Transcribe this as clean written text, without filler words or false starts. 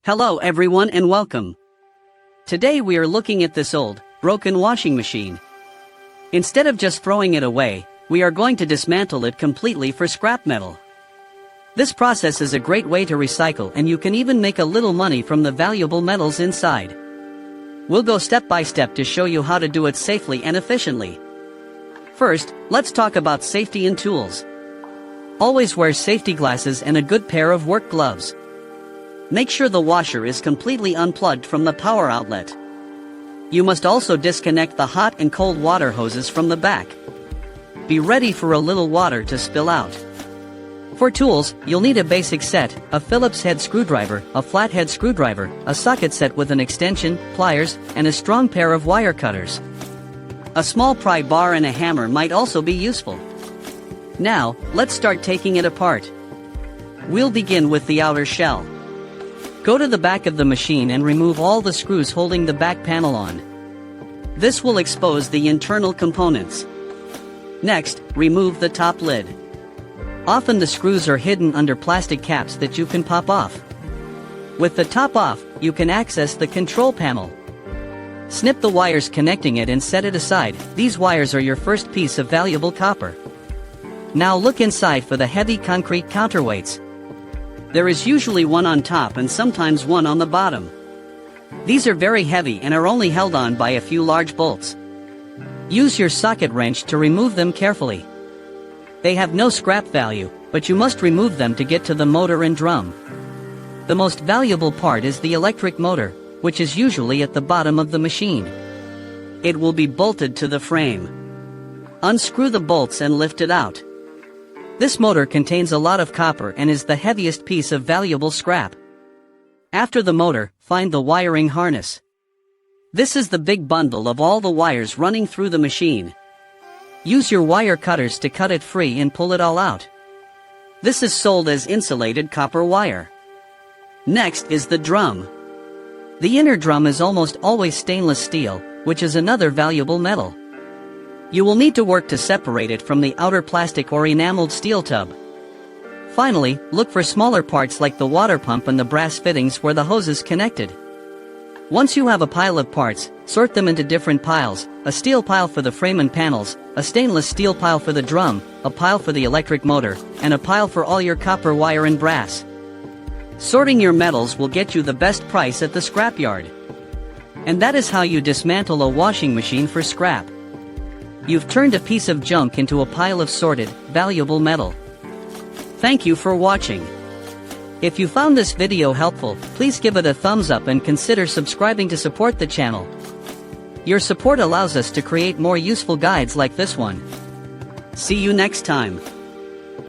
Hello everyone and welcome. Today we are looking at this old, broken washing machine. Instead of just throwing it away, we are going to dismantle it completely for scrap metal. This process is a great way to recycle, and you can even make a little money from the valuable metals inside. We'll go step by step to show you how to do it safely and efficiently. First, let's talk about safety and tools. Always wear safety glasses and a good pair of work gloves. Make sure the washer is completely unplugged from the power outlet. You must also disconnect the hot and cold water hoses from the back. Be ready for a little water to spill out. For tools, you'll need a basic set: a Phillips head screwdriver, a flathead screwdriver, a socket set with an extension, pliers, and a strong pair of wire cutters. A small pry bar and a hammer might also be useful. Now, let's start taking it apart. We'll begin with the outer shell. Go to the back of the machine and remove all the screws holding the back panel on. This will expose the internal components. Next, remove the top lid. Often the screws are hidden under plastic caps that you can pop off. With the top off, you can access the control panel. Snip the wires connecting it and set it aside. These wires are your first piece of valuable copper. Now look inside for the heavy concrete counterweights. There is usually one on top and sometimes one on the bottom. These are very heavy and are only held on by a few large bolts. Use your socket wrench to remove them carefully. They have no scrap value, but you must remove them to get to the motor and drum. The most valuable part is the electric motor, which is usually at the bottom of the machine. It will be bolted to the frame. Unscrew the bolts and lift it out. This motor contains a lot of copper and is the heaviest piece of valuable scrap. After the motor, find the wiring harness. This is the big bundle of all the wires running through the machine. Use your wire cutters to cut it free and pull it all out. This is sold as insulated copper wire. Next is the drum. The inner drum is almost always stainless steel, which is another valuable metal. You will need to work to separate it from the outer plastic or enameled steel tub. Finally, look for smaller parts like the water pump and the brass fittings where the hose is connected. Once you have a pile of parts, sort them into different piles: a steel pile for the frame and panels, a stainless steel pile for the drum, a pile for the electric motor, and a pile for all your copper wire and brass. Sorting your metals will get you the best price at the scrapyard. And that is how you dismantle a washing machine for scrap. You've turned a piece of junk into a pile of sorted, valuable metal. Thank you for watching. If you found this video helpful, please give it a thumbs up and consider subscribing to support the channel. Your support allows us to create more useful guides like this one. See you next time.